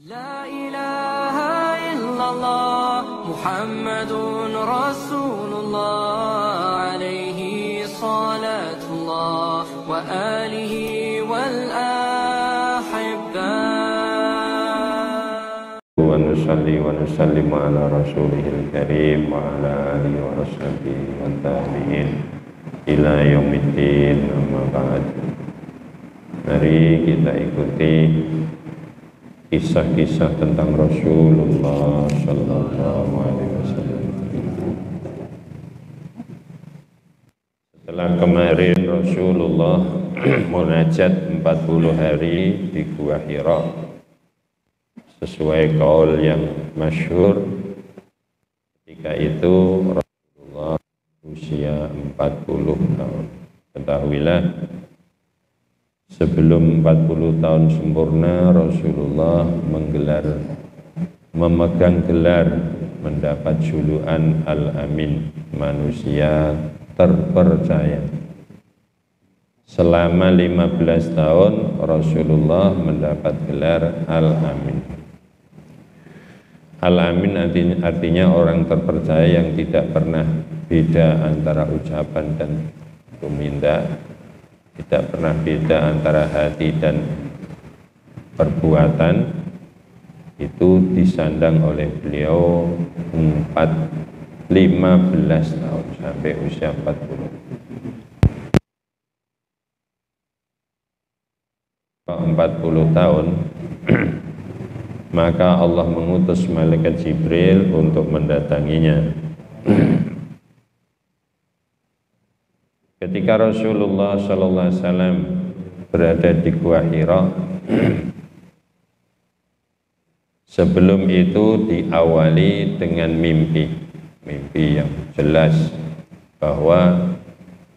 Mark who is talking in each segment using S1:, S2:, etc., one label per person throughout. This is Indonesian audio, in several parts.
S1: لا إله إلا الله محمد رسول الله عليه صلاة الله وآله والأحبة
S2: ونصلي ونسلم على رسوله الكريم وعلى آله وصحبه والتابعين ila yaumiddin, amma ba'd. Mari kita ikuti kisah-kisah tentang Rasulullah sallallahu alaihi wasallam. Setelah kemarin Rasulullah munajat 40 hari di Gua Hira sesuai kaul yang masyhur. Ketika itu Rasulullah usia 40 tahun. Ketahuilah, sebelum 40 tahun sempurna Rasulullah memegang gelar, mendapat julukan Al-Amin, manusia terpercaya. Selama 15 tahun Rasulullah mendapat gelar Al-Amin. Al-Amin artinya orang terpercaya yang tidak pernah beda antara ucapan dan tumindak, tidak pernah beda antara hati dan perbuatan. Itu disandang oleh beliau 15 tahun sampai usia 40 tahun. Maka Allah mengutus malaikat Jibril untuk mendatanginya. Ketika Rasulullah sallallahu alaihi wasallam berada di Gua Hira, sebelum itu diawali dengan mimpi yang jelas bahwa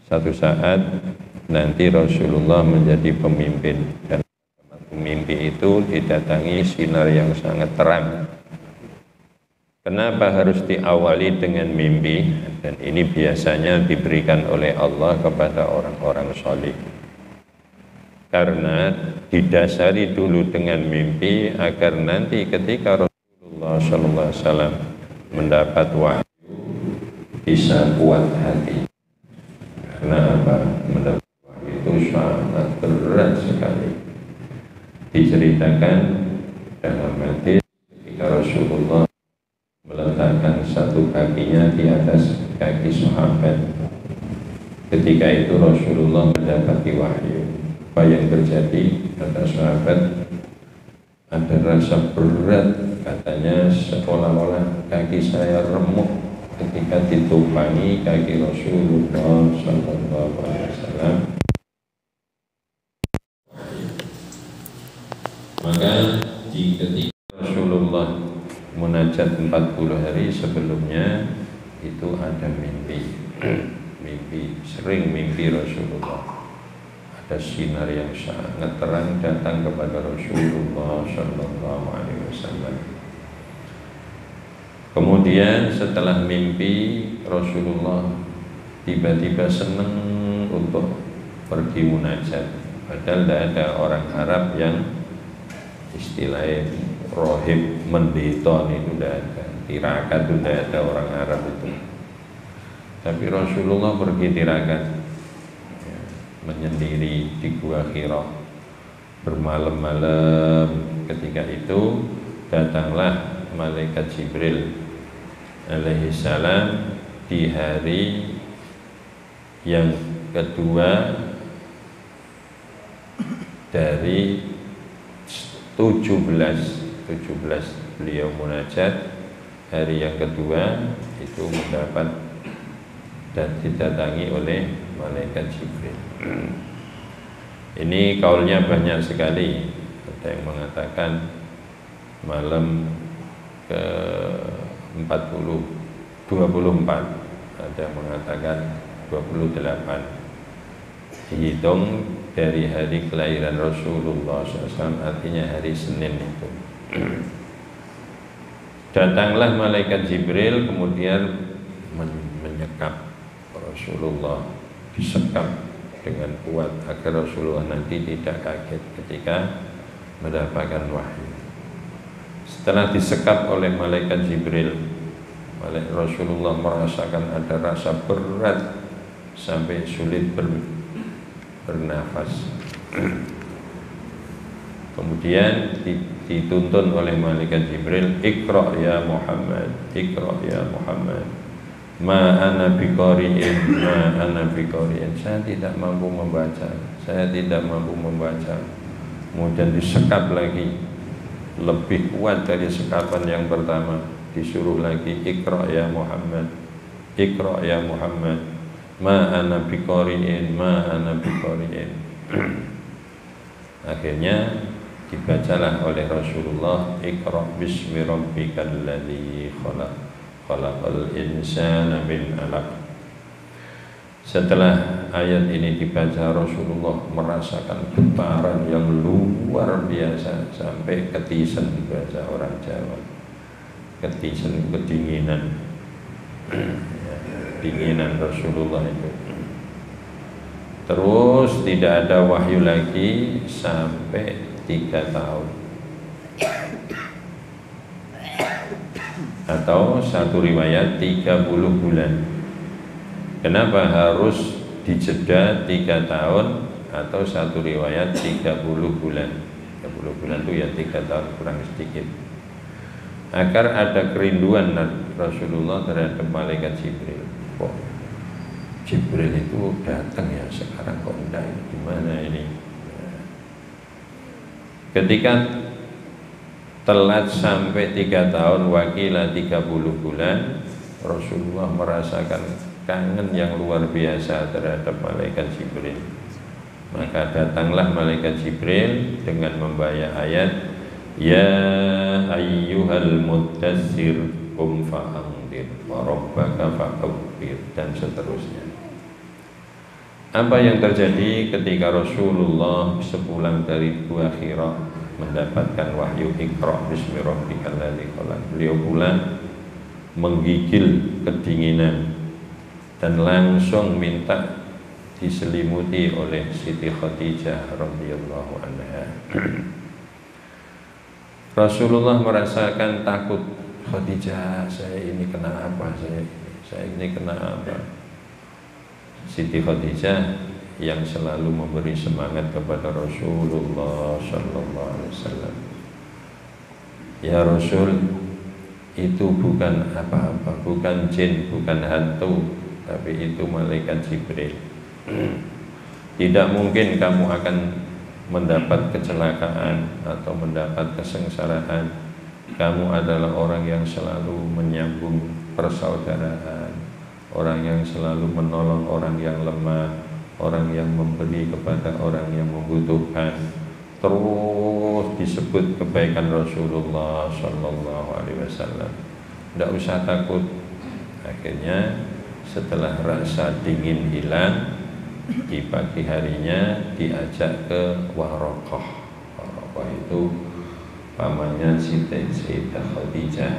S2: satu saat nanti Rasulullah menjadi pemimpin, dan mimpi itu didatangi sinar yang sangat terang. Kenapa harus diawali dengan mimpi? Dan ini biasanya diberikan oleh Allah kepada orang-orang saleh. Karena didasari dulu dengan mimpi agar nanti ketika Rasulullah SAW mendapat wahyu bisa kuat hati. Karena apa? Mendapat wahyu itu sangat berat sekali. Diceritakan dalam hadis ketika Rasulullah meletakkan satu kakinya di atas kaki sahabat. Ketika itu Rasulullah mendapati wahyu. Apa yang terjadi? Kata sahabat, ada rasa berat, katanya seolah-olah kaki saya remuk ketika ditumpangi kaki Rasulullah sallallahu alaihi wasallam. Maka ketika Rasulullah munajat 40 hari sebelumnya itu ada mimpi. Sering mimpi Rasulullah. Ada sinar yang sangat terang datang kepada Rasulullah sallallahu alaihi wasallam. Kemudian setelah mimpi, Rasulullah tiba-tiba senang untuk pergi munajat. Padahal tidak ada orang Arab yang istilahnya rohib, mendeta itu tidak ada, tirakat itu tidak ada orang Arab itu. Tapi Rasulullah pergi tirakat, ya, menyendiri di Gua Hira bermalam-malam. Ketika itu datanglah malaikat Jibril alaihi salam di hari yang kedua dari 17 beliau munajat. Hari yang kedua itu mendapat dan didatangi oleh malaikat Jibril. Ini kaulnya banyak sekali. Ada yang mengatakan malam ke 24, ada yang mengatakan 28. Dihitung dari hari kelahiran Rasulullah SAW, artinya hari Senin itu. Datanglah malaikat Jibril kemudian menyekap Rasulullah, disekap dengan kuat agar Rasulullah nanti tidak kaget ketika mendapatkan wahyu. Setelah disekap oleh malaikat Jibril, Rasulullah merasakan ada rasa berat sampai sulit bernafas. Kemudian dituntun oleh malaikat Jibril, Iqra ya Muhammad, Iqra ya Muhammad. Ma ana biqari'in, ma ana biqari'in. Saya tidak mampu membaca, saya tidak mampu membaca. Kemudian disekap lagi, lebih kuat dari sekapan yang pertama. Disuruh lagi, Iqra ya Muhammad, Iqra ya Muhammad. Ma ana biqari'in, ma ana biqari'in. Akhirnya dibacalah oleh Rasulullah, Iqra bismi rabbikal ladzi khalaq, khalaqal insana min 'alaq. Setelah ayat ini dibaca, Rasulullah merasakan getaran yang luar biasa sampai ketisen, bahasa orang Jawa. Ketisen, kedinginan. Dinginan Rasulullah itu. Terus tidak ada wahyu lagi sampai 3 tahun. Atau satu riwayat 30 bulan. Kenapa harus dijeda 3 tahun? Atau satu riwayat 30 bulan. 30 bulan itu ya 3 tahun kurang sedikit. Agar ada kerinduan Rasulullah terhadap malaikat Jibril. Kok Jibril itu datang ya, sekarang kok enggak, gimana ini? Ketika telat sampai 3 tahun, wakilah 30 bulan, Rasulullah merasakan kangen yang luar biasa terhadap malaikat Jibril. Maka datanglah malaikat Jibril dengan membaca ayat, Ya ayyuhal muddassir qum fa'anzir wa rabbaka fakabbir, dan seterusnya. Apa yang terjadi ketika Rasulullah sepulang dari Gua Hira mendapatkan wahyu Iqra bismi rabbikal ladzi khalaq? Beliau pulang menggigil kedinginan dan langsung minta diselimuti oleh Siti Khadijah radhiyallahu anha. Rasulullah merasakan takut. Khadijah, saya ini kena apa? Saya ini kena apa? Siti Khadijah yang selalu memberi semangat kepada Rasulullah sallallahu alaihi wasallam. Ya Rasul, itu bukan apa-apa, bukan jin, bukan hantu, tapi itu malaikat Jibril. Tidak mungkin kamu akan mendapat kecelakaan atau mendapat kesengsaraan. Kamu adalah orang yang selalu menyambung persaudaraan, orang yang selalu menolong orang yang lemah, orang yang memberi kepada orang yang membutuhkan. Terus disebut kebaikan Rasulullah Sallallahu Alaihi Wasallam. Tidak usah takut. Akhirnya setelah rasa dingin hilang, di pagi harinya diajak ke Waraqah. Waraqah itu pamannya Siti Sayyidah Khadijah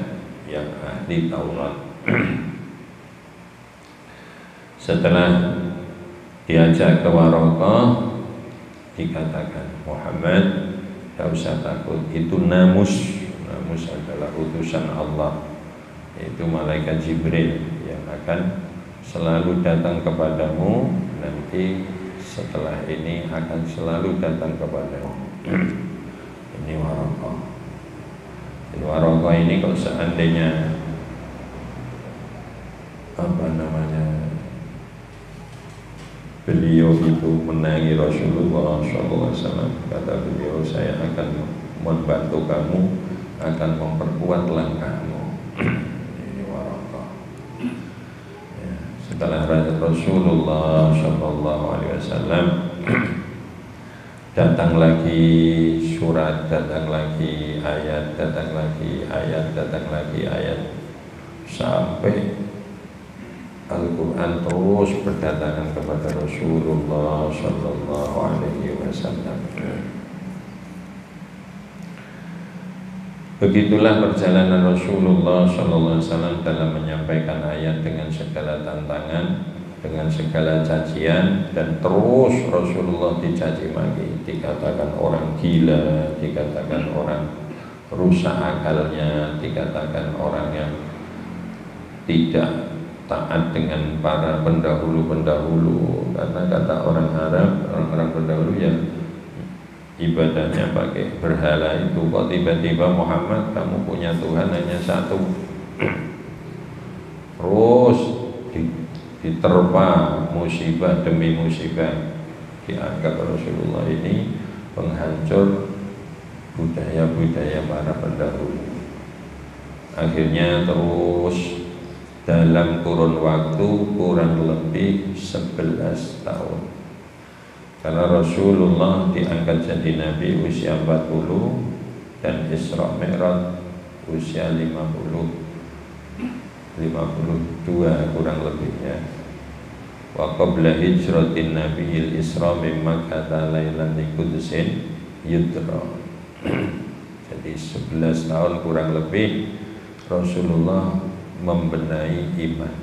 S2: yang ahli Taurat. Setelah diajak ke Waraqah, dikatakan, Muhammad, tidak usah takut, itu namus. Namus adalah utusan Allah, itu malaikat Jibril yang akan selalu datang kepadamu. Nanti setelah ini akan selalu datang kepadamu. Ini Waraqah. Waraqah ini kalau seandainya beliau itu menangi Rasulullah SAW, kata beliau, saya akan membantu kamu, akan memperkuat langkahmu. Ini Waraqah. Ya, setelah Rasulullah SAW datang lagi surat, datang lagi ayat, datang lagi ayat, datang lagi ayat, sampai Al-Quran terus berdatangan kepada Rasulullah Sallallahu Alaihi Wasallam. Begitulah perjalanan Rasulullah Sallallahu Alaihi Wasallam dalam menyampaikan ayat dengan segala tantangan, dengan segala cacian, dan terus Rasulullah dicaci maki, dikatakan orang gila, dikatakan orang rusak akalnya, dikatakan orang yang tidak taat dengan para pendahulu-pendahulu, karena kata orang Arab, orang-orang pendahulu yang ibadahnya pakai berhala itu. Kok tiba-tiba Muhammad, kamu punya Tuhan hanya satu, terus diterpa musibah demi musibah. Dianggap Rasulullah ini penghancur budaya-budaya para pendahulu. Akhirnya terus dalam kurun waktu kurang lebih 11 tahun, karena Rasulullah diangkat jadi Nabi usia 40 dan Isra Mi'raj usia 52 kurang lebihnya. Wa qabla hijratin Nabiyil Isra min Makkah lailan qudsin yudra. Jadi 11 tahun kurang lebih Rasulullah membenahi iman.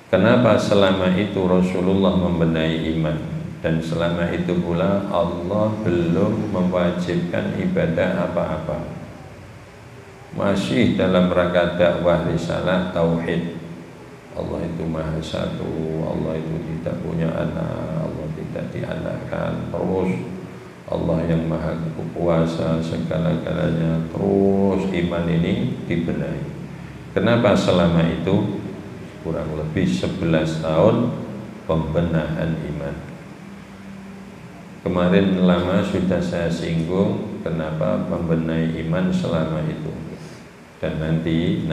S2: Kenapa selama itu Rasulullah membenahi iman, dan selama itu pula Allah belum mewajibkan ibadah apa-apa, masih dalam rangka dakwah risalah tauhid. Allah itu maha satu, Allah itu tidak punya anak, Allah tidak dianakkan, terus Allah yang maha kuasa segala-galanya, terus iman ini dibenahi. Kenapa selama itu? Kurang lebih 11 tahun pembenahan iman. Kemarin lama sudah saya singgung kenapa membenahi iman selama itu. Dan nanti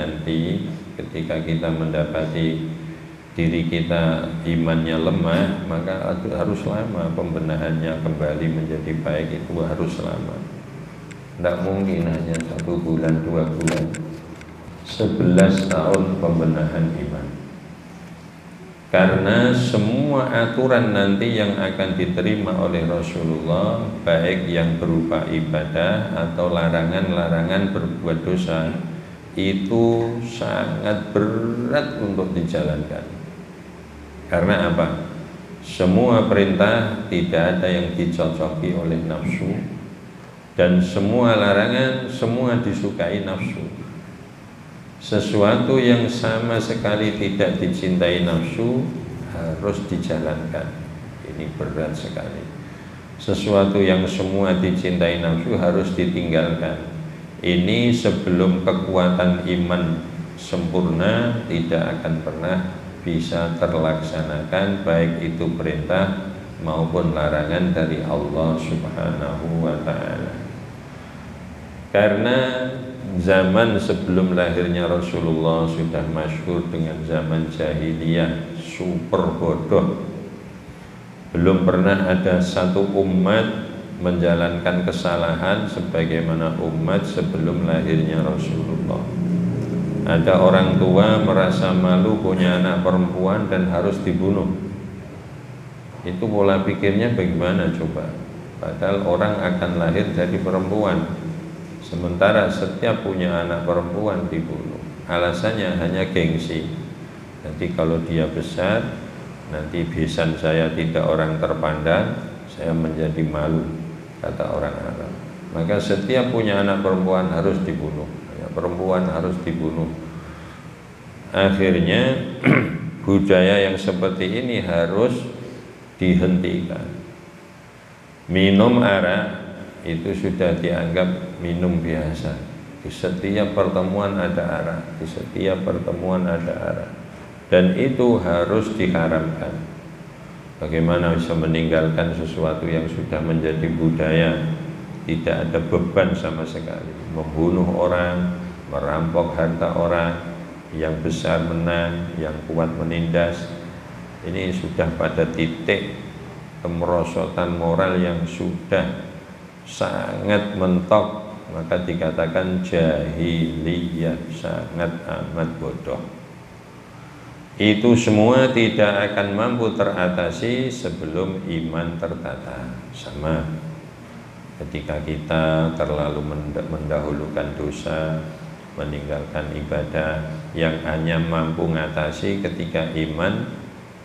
S2: ketika kita mendapati diri kita imannya lemah, maka harus lama pembenahannya kembali menjadi baik, itu harus lama. Tidak mungkin hanya 1 bulan, 2 bulan. 11 tahun pembenahan iman. Karena semua aturan nanti yang akan diterima oleh Rasulullah, baik yang berupa ibadah atau larangan-larangan berbuat dosa, itu sangat berat untuk dijalankan. Karena apa? Semua perintah tidak ada yang dicocoki oleh nafsu, dan semua larangan semua disukai nafsu. Sesuatu yang sama sekali tidak dicintai nafsu harus dijalankan. Ini berat sekali. Sesuatu yang semua dicintai nafsu harus ditinggalkan. Ini sebelum kekuatan iman sempurna tidak akan pernah bisa terlaksanakan, baik itu perintah maupun larangan dari Allah Subhanahu wa ta'ala. Karena zaman sebelum lahirnya Rasulullah sudah masyhur dengan zaman jahiliyah, super bodoh. Belum pernah ada satu umat menjalankan kesalahan sebagaimana umat sebelum lahirnya Rasulullah. Ada orang tua merasa malu punya anak perempuan dan harus dibunuh. Itu pola pikirnya bagaimana coba? Padahal orang akan lahir dari perempuan, sementara setiap punya anak perempuan dibunuh. Alasannya hanya gengsi. Nanti kalau dia besar, nanti besan saya tidak orang terpandang, saya menjadi malu, kata orang Arab. Maka setiap punya anak perempuan harus dibunuh, perempuan harus dibunuh. Akhirnya budaya yang seperti ini harus dihentikan. Minum arak itu sudah dianggap minum biasa. Di setiap pertemuan ada arak, di setiap pertemuan ada arak, dan itu harus diharamkan. Bagaimana bisa meninggalkan sesuatu yang sudah menjadi budaya? Tidak ada beban sama sekali. Membunuh orang, merampok harta orang, yang besar menang, yang kuat menindas. Ini sudah pada titik kemerosotan moral yang sudah sangat mentok. Maka dikatakan jahiliyah, sangat amat bodoh. Itu semua tidak akan mampu teratasi sebelum iman tertata. Sama ketika kita terlalu mendahulukan dosa, meninggalkan ibadah, yang hanya mampu mengatasi ketika iman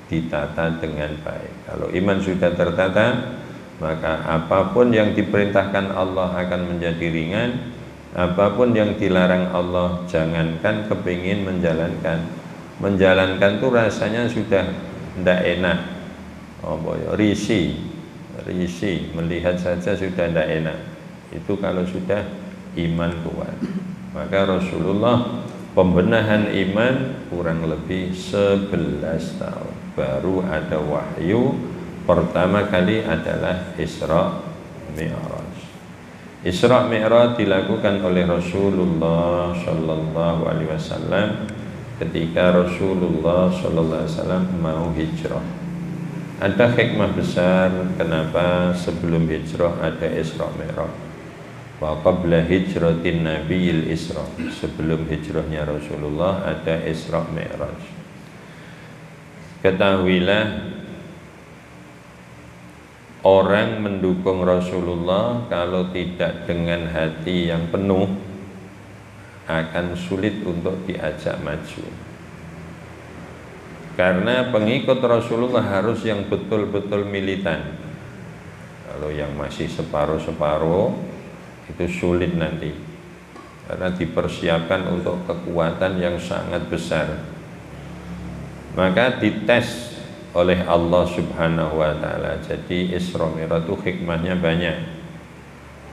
S2: ditata dengan baik. Kalau iman sudah tertata, maka apapun yang diperintahkan Allah akan menjadi ringan, Apapun yang dilarang Allah, jangankan kepingin menjalankan. Menjalankan tuh rasanya sudah tidak enak. Risih, melihat saja sudah tidak enak. Itu kalau sudah iman kuat. Maka Rasulullah pembenahan iman kurang lebih 11 tahun. Baru ada wahyu pertama kali adalah Isra Mi'raj. Isra Mi'raj dilakukan oleh Rasulullah Shallallahu Alaihi Wasallam ketika Rasulullah Shallallahu Alaihi Wasallam mau hijrah. Ada hikmah besar kenapa sebelum hijrah ada Isra Mi'raj. Wa qabla hijratin Nabiyil Isra, sebelum hijrahnya Rasulullah ada Isra Mi'raj. Ketahuilah, orang mendukung Rasulullah kalau tidak dengan hati yang penuh akan sulit untuk diajak maju. Karena pengikut Rasulullah harus yang betul-betul militan. Kalau yang masih separuh-separuh itu sulit nanti, karena dipersiapkan untuk kekuatan yang sangat besar. Maka dites oleh Allah Subhanahu wa Ta'ala. Jadi Isra Mi'raj itu hikmahnya banyak.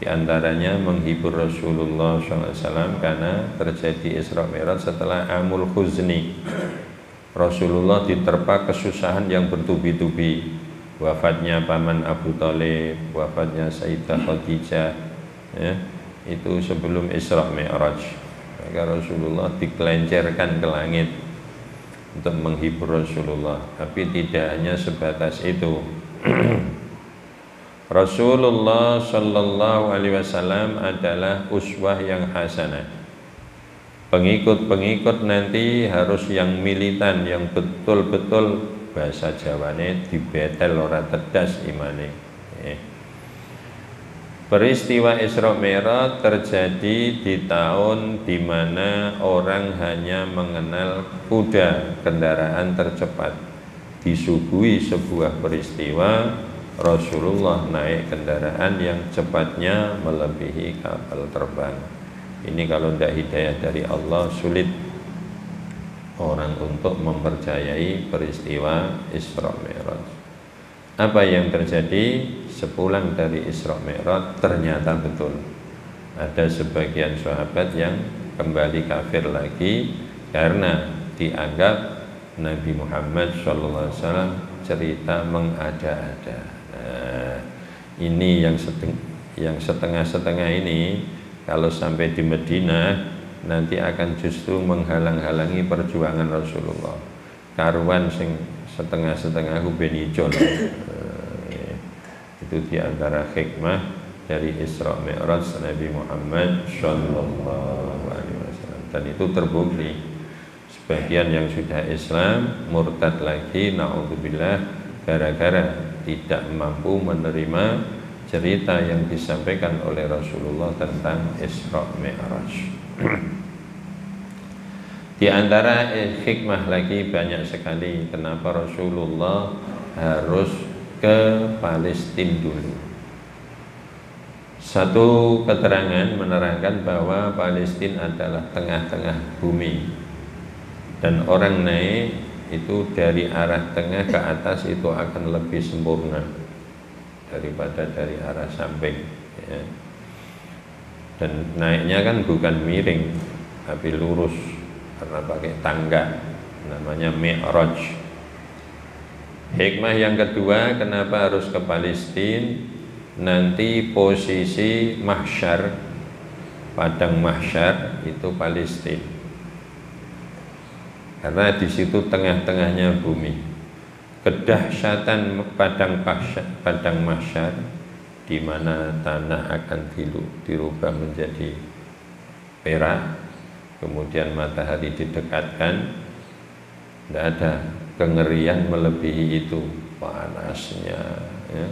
S2: Di antaranya menghibur Rasulullah SAW, karena terjadi Isra Mi'raj setelah Amul Huzni. Rasulullah diterpa kesusahan yang bertubi-tubi. Wafatnya paman Abu Thalib, wafatnya Sayyidah Khadijah, ya, itu sebelum Isra Mi'raj. Maka Rasulullah dikelencerkan ke langit untuk menghibur Rasulullah. Tapi tidak hanya sebatas itu. Rasulullah Shallallahu Alaihi Wasallam adalah uswah yang hasanah. Pengikut-pengikut nanti harus yang militan, yang betul-betul bahasa Jawane dibetel ora tedas imane. Peristiwa Isra Mi'raj terjadi di tahun di mana orang hanya mengenal kuda, kendaraan tercepat. Disuguhi sebuah peristiwa, Rasulullah naik kendaraan yang cepatnya melebihi kapal terbang. Ini kalau tidak hidayah dari Allah, sulit orang untuk mempercayai peristiwa Isra Mi'raj. Apa yang terjadi sepulang dari Isra Mi'raj ternyata betul. Ada sebagian sahabat yang kembali kafir lagi karena dianggap Nabi Muhammad SAW cerita mengada-ada. Nah, ini yang setengah-setengah ini kalau sampai di Madinah nanti akan justru menghalang-halangi perjuangan Rasulullah. Karuan sing setengah-setengah aku ben ijo. Itu diantara hikmah dari Isra Mi'raj Nabi Muhammad Sallallahu Alaihi Wasallam. Dan itu terbukti sebagian yang sudah Islam murtad lagi, na'udzubillah, gara-gara tidak mampu menerima cerita yang disampaikan oleh Rasulullah tentang Isra Mi'raj. Di antara hikmah lagi banyak sekali kenapa Rasulullah harus ke Palestina dulu. Satu keterangan menerangkan bahwa Palestina adalah tengah-tengah bumi, dan orang naik itu dari arah tengah ke atas itu akan lebih sempurna daripada dari arah samping, ya. Dan naiknya kan bukan miring tapi lurus karena pakai tangga, namanya Mi'raj. Hikmah yang kedua, kenapa harus ke Palestina? Nanti posisi mahsyar, padang mahsyar itu Palestina, karena di situ tengah-tengahnya bumi. Kedahsyatan padang mahsyar, di mana tanah akan dirubah menjadi perak, kemudian matahari didekatkan, tidak ada kengerian melebihi itu, panasnya, ya.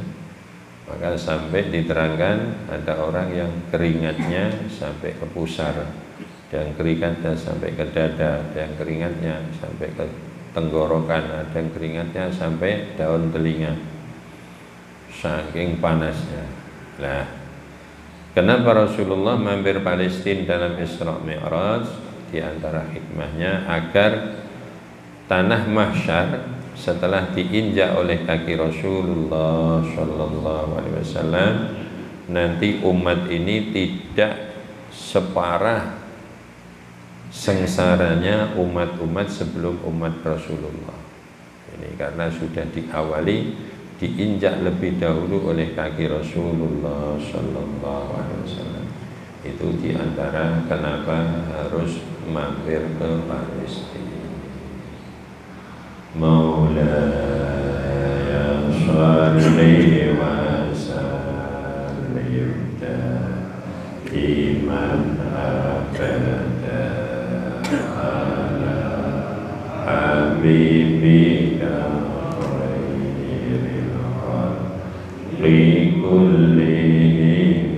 S2: Maka sampai diterangkan ada orang yang keringatnya sampai ke pusar, yang keringatnya sampai ke dada, yang keringatnya sampai ke tenggorokan, ada yang keringatnya sampai daun telinga, saking panasnya. Nah, Kenapa Rasulullah mampir Palestina dalam Isra Mi'raj? Di antara hikmahnya agar tanah mahsyar setelah diinjak oleh kaki Rasulullah Shallallahu Alaihi Wasallam, nanti umat ini tidak separah sengsaranya umat-umat sebelum umat Rasulullah. Ini karena sudah diawali diinjak lebih dahulu oleh kaki Rasulullah Shallallahu Alaihi Wasallam. Itu diantara kenapa harus mampir ke Palestina. Maulaya sholli wa sallim daiman abada ala habibika khairil khalqi kullihim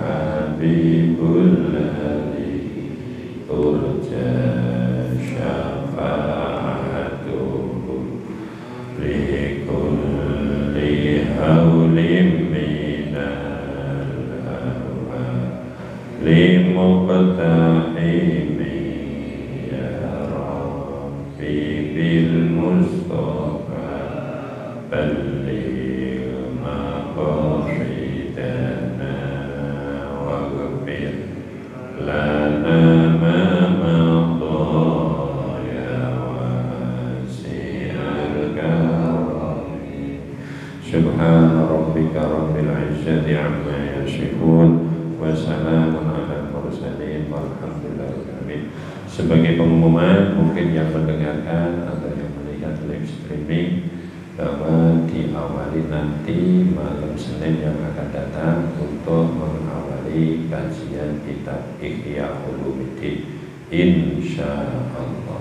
S2: habibul ladzi turja syafa'atuhu li kulli hawlim minal hawa li muqtahimi ya rabbi bil mustafa balligh maqasidana waghfir lana ma madha ya wasi'al karami. Subhana rabbika rabbil izzati amma yasifun wa salamun alal mursalin walhamdulillahi alamin. Sebagai pengumuman, mungkin yang mendengarkan atau yang melihat live streaming, bahwa diawali nanti malam Senin yang akan datang untuk mengawali kajian kitab Ihya Ulumuddin, insya Allah.